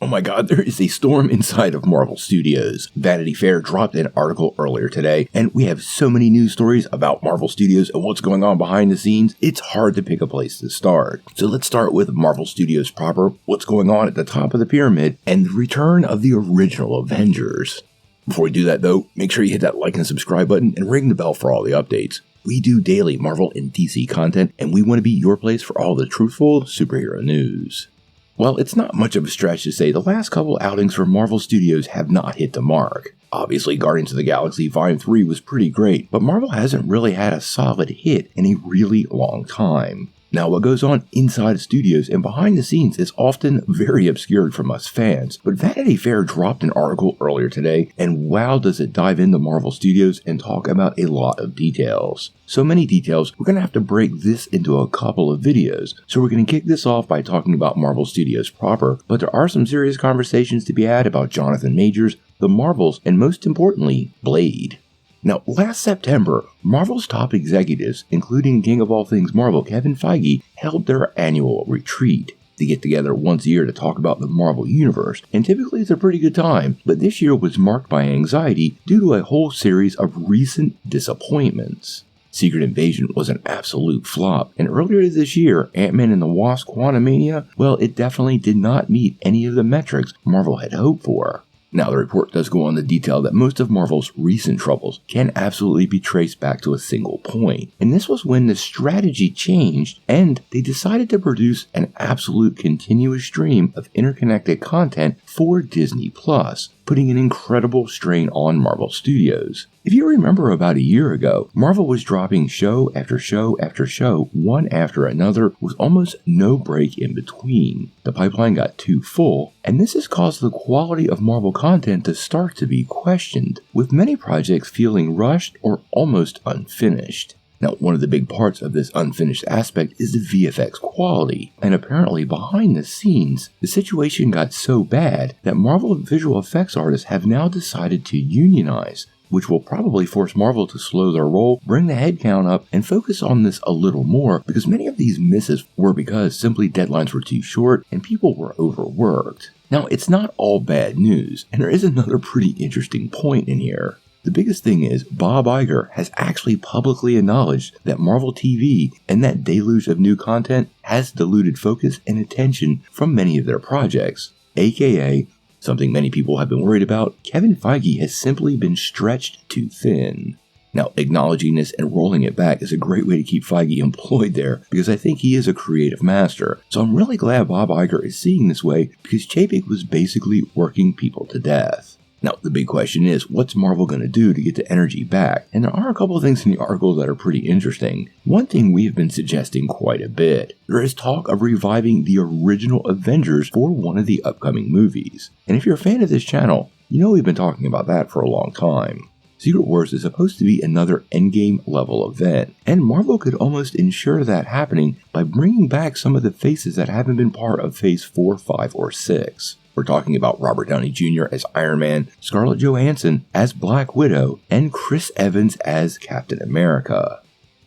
Oh my god, there is a storm inside of Marvel Studios. Vanity Fair dropped an article earlier today, and we have so many news stories about Marvel Studios and what's going on behind the scenes, it's hard to pick a place to start. So let's start with Marvel Studios proper, what's going on at the top of the pyramid, and the return of the original Avengers. Before we do that though, make sure you hit that like and subscribe button and ring the bell for all the updates. We do daily Marvel and DC content, and we want to be your place for all the truthful superhero news. Well, it's not much of a stretch to say the last couple outings for Marvel Studios have not hit the mark. Obviously, Guardians of the Galaxy Volume 3 was pretty great, but Marvel hasn't really had a solid hit in a really long time. Now, what goes on inside studios and behind the scenes is often very obscured from us fans, but Vanity Fair dropped an article earlier today, and wow does it dive into Marvel Studios and talk about a lot of details. So many details, we're going to have to break this into a couple of videos, so we're going to kick this off by talking about Marvel Studios proper, but there are some serious conversations to be had about Jonathan Majors, the Marvels, and most importantly, Blade. Now, last September, Marvel's top executives, including King of all things Marvel, Kevin Feige, held their annual retreat. They get together once a year to talk about the Marvel Universe, and typically it's a pretty good time, but this year was marked by anxiety due to a whole series of recent disappointments. Secret Invasion was an absolute flop, and earlier this year, Ant-Man and the Wasp: Quantumania, well, it definitely did not meet any of the metrics Marvel had hoped for. Now, the report does go on to detail that most of Marvel's recent troubles can absolutely be traced back to a single point, and this was when the strategy changed and they decided to produce an absolute continuous stream of interconnected content for Disney+, putting an incredible strain on Marvel Studios. If you remember about a year ago, Marvel was dropping show after show after show, one after another, with almost no break in between. The pipeline got too full, and this has caused the quality of Marvel content to start to be questioned, with many projects feeling rushed or almost unfinished. Now, one of the big parts of this unfinished aspect is the VFX quality, and apparently behind the scenes, the situation got so bad that Marvel visual effects artists have now decided to unionize, which will probably force Marvel to slow their roll, bring the headcount up, and focus on this a little more, because many of these misses were because simply deadlines were too short and people were overworked. Now, it's not all bad news, and there is another pretty interesting point in here. The biggest thing is Bob Iger has actually publicly acknowledged that Marvel TV and that deluge of new content has diluted focus and attention from many of their projects, aka, something many people have been worried about, Kevin Feige has simply been stretched too thin. Now, acknowledging this and rolling it back is a great way to keep Feige employed there, because I think he is a creative master. So I'm really glad Bob Iger is seeing this way, because Chapek was basically working people to death. Now, the big question is, what's Marvel going to do to get the energy back? And there are a couple of things in the article that are pretty interesting. One thing we have been suggesting quite a bit. There is talk of reviving the original Avengers for one of the upcoming movies. And if you're a fan of this channel, you know we've been talking about that for a long time. Secret Wars is supposed to be another Endgame level event, and Marvel could almost ensure that happening by bringing back some of the faces that haven't been part of Phase 4, 5, or 6. We're talking about Robert Downy Jr. as Iron Man, Scarlett Johansson as Black Widow, and Chris Evans as Captain America.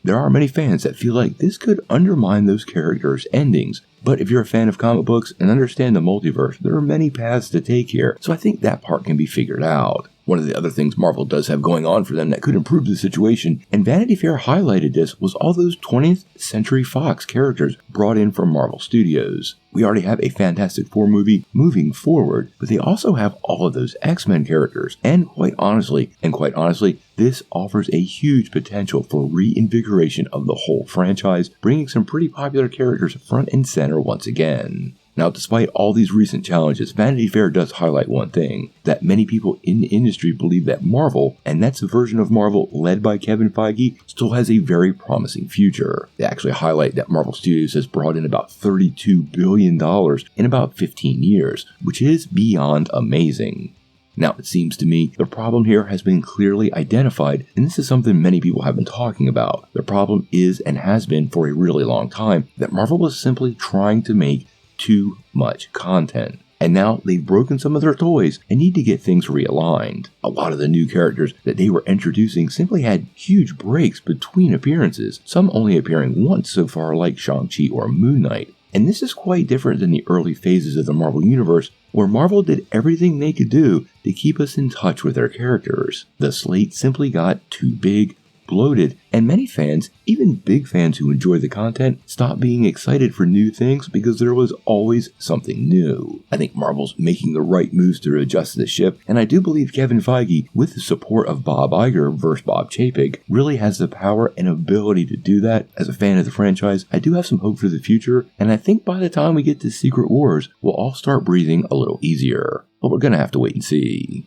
There are many fans that feel like this could undermine those characters' endings, but if you're a fan of comic books and understand the multiverse, there are many paths to take here, so I think that part can be figured out. One of the other things Marvel does have going on for them that could improve the situation, and Vanity Fair highlighted this, was all those 20th Century Fox characters brought in from Marvel Studios. We already have a Fantastic Four movie moving forward, but they also have all of those X-Men characters, and quite honestly, this offers a huge potential for reinvigoration of the whole franchise, bringing some pretty popular characters front and center once again. Now, despite all these recent challenges, Vanity Fair does highlight one thing, that many people in the industry believe that Marvel, and that's a version of Marvel led by Kevin Feige, still has a very promising future. They actually highlight that Marvel Studios has brought in about $32 billion in about 15 years, which is beyond amazing. Now, it seems to me the problem here has been clearly identified, and this is something many people have been talking about. The problem is, and has been for a really long time, that Marvel was simply trying to make too much content. And now they've broken some of their toys and need to get things realigned. A lot of the new characters that they were introducing simply had huge breaks between appearances, some only appearing once so far like Shang-Chi or Moon Knight. And this is quite different than the early phases of the Marvel Universe, where Marvel did everything they could do to keep us in touch with their characters. The slate simply got too big, bloated, and many fans, even big fans who enjoy the content, stopped being excited for new things because there was always something new. I think Marvel's making the right moves to adjust the ship, and I do believe Kevin Feige, with the support of Bob Iger versus Bob Chapek, really has the power and ability to do that. As a fan of the franchise, I do have some hope for the future, and I think by the time we get to Secret Wars, we'll all start breathing a little easier. But we're gonna have to wait and see.